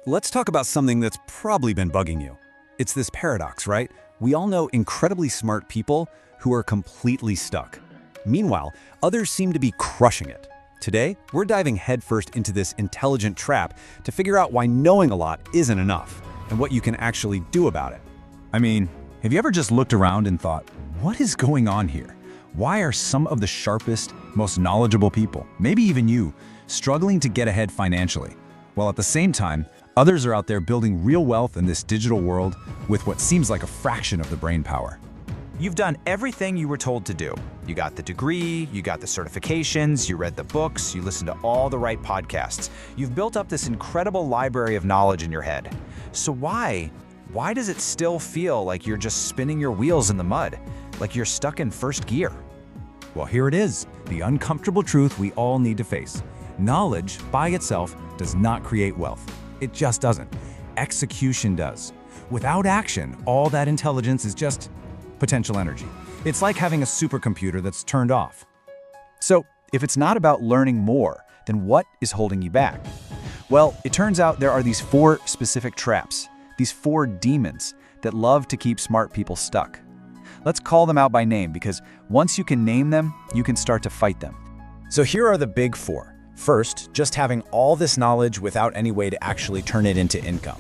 let's talk about something that's probably been bugging you. It's this paradox, right? We all know incredibly smart people who are completely stuck. Meanwhile, others seem to be crushing it. Today, we're diving headfirst into this intelligent trap to figure out why knowing a lot isn't enough and what you can actually do about it. I mean, have you ever just looked around and thought, what is going on here? Why are some of the sharpest, most knowledgeable people, maybe even you, struggling to get ahead financially, while at the same time, others are out there building real wealth in this digital world with what seems like a fraction of the brain power? You've done everything you were told to do. You got the degree, you got the certifications, you read the books, you listened to all the right podcasts. You've built up this incredible library of knowledge in your head. So why does it still feel like you're just spinning your wheels in the mud, like you're stuck in first gear? Well, here it is, the uncomfortable truth we all need to face. Knowledge by itself does not create wealth. It just doesn't. Execution does. Without action, all that intelligence is just potential energy. It's like having a supercomputer that's turned off. So, if it's not about learning more, then what is holding you back? Well, it turns out there are these 4 specific traps, these 4 demons that love to keep smart people stuck. Let's call them out by name, because once you can name them, you can start to fight them. So here are the big 4. First, just having all this knowledge without any way to actually turn it into income.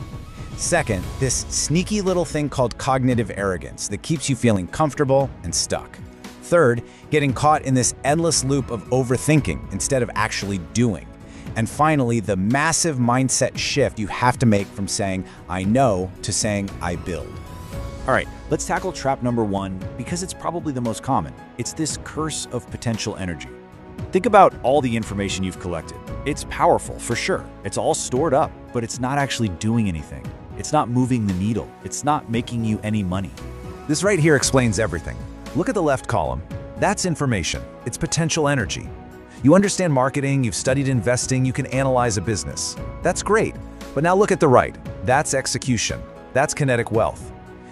Second, this sneaky little thing called cognitive arrogance that keeps you feeling comfortable and stuck. Third, getting caught in this endless loop of overthinking instead of actually doing. And finally, the massive mindset shift you have to make from saying, I know, to saying, I build. All right, let's tackle trap number 1 because it's probably the most common. It's this curse of potential energy. Think about all the information you've collected. It's powerful, for sure. It's all stored up, but it's not actually doing anything. It's not moving the needle. It's not making you any money. This right here explains everything. Look at the left column. That's information. It's potential energy. You understand marketing, you've studied investing, you can analyze a business. That's great. But now look at the right. That's execution. That's kinetic wealth.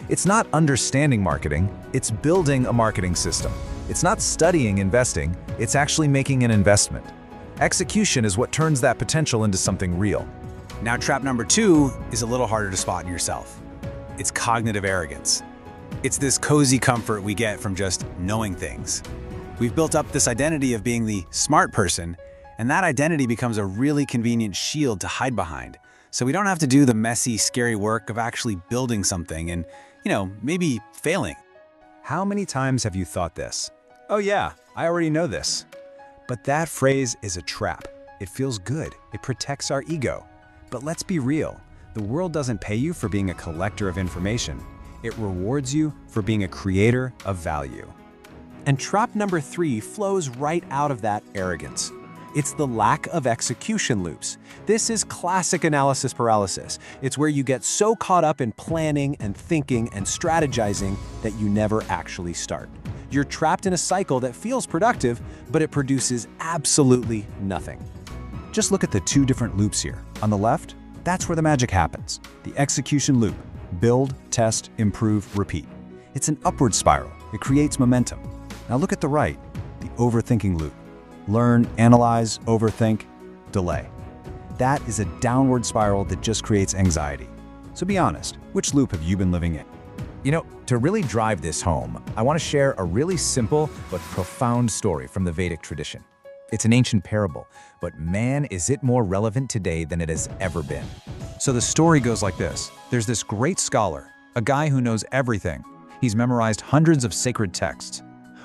It's not understanding marketing, it's building a marketing system. It's not studying investing, it's actually making an investment. Execution is what turns that potential into something real. Now, trap number 2 is a little harder to spot in yourself. It's cognitive arrogance. It's this cozy comfort we get from just knowing things. We've built up this identity of being the smart person, and that identity becomes a really convenient shield to hide behind. So we don't have to do the messy, scary work of actually building something and, maybe failing. How many times have you thought this? Oh yeah, I already know this. But that phrase is a trap. It feels good. It protects our ego. But let's be real. The world doesn't pay you for being a collector of information. It rewards you for being a creator of value. And trap number 3 flows right out of that arrogance. It's the lack of execution loops. This is classic analysis paralysis. It's where you get so caught up in planning and thinking and strategizing that you never actually start. You're trapped in a cycle that feels productive, but it produces absolutely nothing. Just look at the 2 different loops here. On the left, that's where the magic happens. The execution loop. Build, test, improve, repeat. It's an upward spiral. It creates momentum. Now look at the right, the overthinking loop. Learn, analyze, overthink, delay. That is a downward spiral that just creates anxiety. So be honest, which loop have you been living in? To really drive this home, I want to share a really simple but profound story from the Vedic tradition. It's an ancient parable, but man, is it more relevant today than it has ever been. So the story goes like this. There's this great scholar, a guy who knows everything. He's memorized hundreds of sacred texts.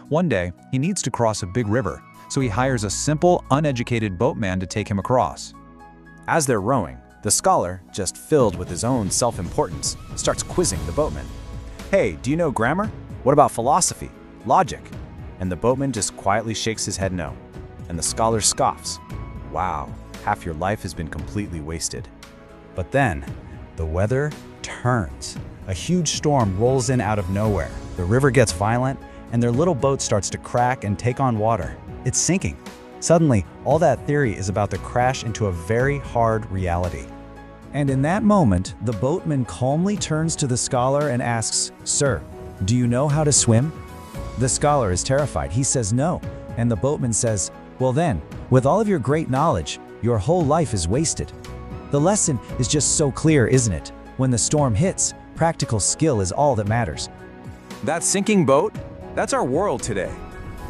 One day, he needs to cross a big river, so he hires a simple, uneducated boatman to take him across. As they're rowing, the scholar, just filled with his own self-importance, starts quizzing the boatman. Hey, do you know grammar? What about philosophy? Logic? And the boatman just quietly shakes his head no. And the scholar scoffs. Wow, half your life has been completely wasted. But then, the weather turns. A huge storm rolls in out of nowhere. The river gets violent, and their little boat starts to crack and take on water. It's sinking. Suddenly, all that theory is about to crash into a very hard reality. And in that moment, the boatman calmly turns to the scholar and asks, "Sir, do you know how to swim?" The scholar is terrified. He says no. And the boatman says, "Well then, with all of your great knowledge, your whole life is wasted." The lesson is just so clear, isn't it? When the storm hits, practical skill is all that matters. That sinking boat, that's our world today.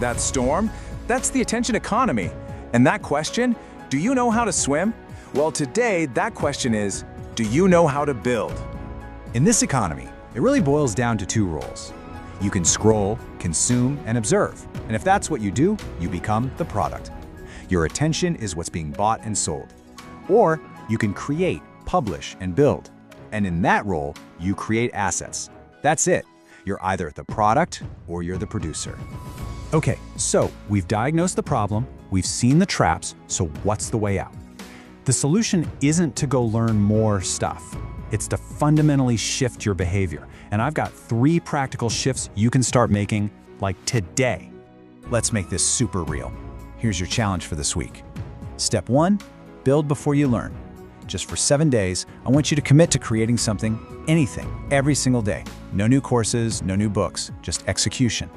That storm, that's the attention economy. And that question, do you know how to swim? Well, today, that question is, do you know how to build? In this economy, it really boils down to two rules. You can scroll, consume, and observe. And if that's what you do, you become the product. Your attention is what's being bought and sold. Or you can create, publish, and build. And in that role, you create assets. That's it. You're either the product or you're the producer. Okay, so we've diagnosed the problem, we've seen the traps, so what's the way out? The solution isn't to go learn more stuff. It's to fundamentally shift your behavior. And I've got 3 practical shifts you can start making, like today. Let's make this super real. Here's your challenge for this week. Step 1, build before you learn. Just for 7 days, I want you to commit to creating something, anything, every single day. No new courses, no new books, just execution.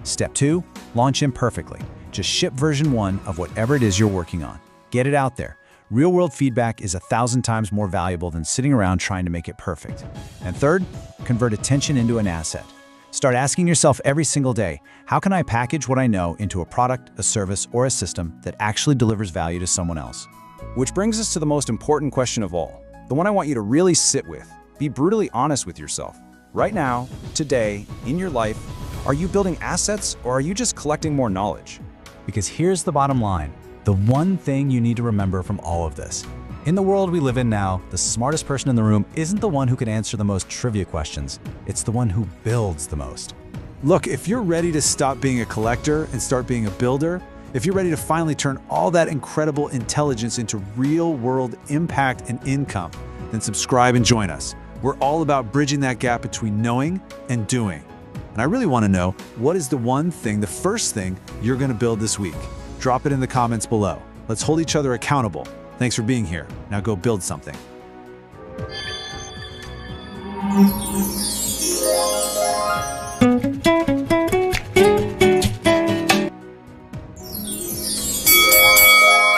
Step 2, launch imperfectly. Just ship version 1 of whatever it is you're working on. Get it out there. Real-world feedback is 1,000 times more valuable than sitting around trying to make it perfect. And third, convert attention into an asset. Start asking yourself every single day, how can I package what I know into a product, a service, or a system that actually delivers value to someone else? Which brings us to the most important question of all, the one I want you to really sit with. Be brutally honest with yourself. Right now, today, in your life, are you building assets or are you just collecting more knowledge? Because here's the bottom line, the one thing you need to remember from all of this. In the world we live in now, the smartest person in the room isn't the one who can answer the most trivia questions. It's the one who builds the most. Look, if you're ready to stop being a collector and start being a builder, if you're ready to finally turn all that incredible intelligence into real-world impact and income, then subscribe and join us. We're all about bridging that gap between knowing and doing. And I really want to know, what is the one thing, the first thing you're going to build this week? Drop it in the comments below. Let's hold each other accountable. Thanks for being here. Now go build something.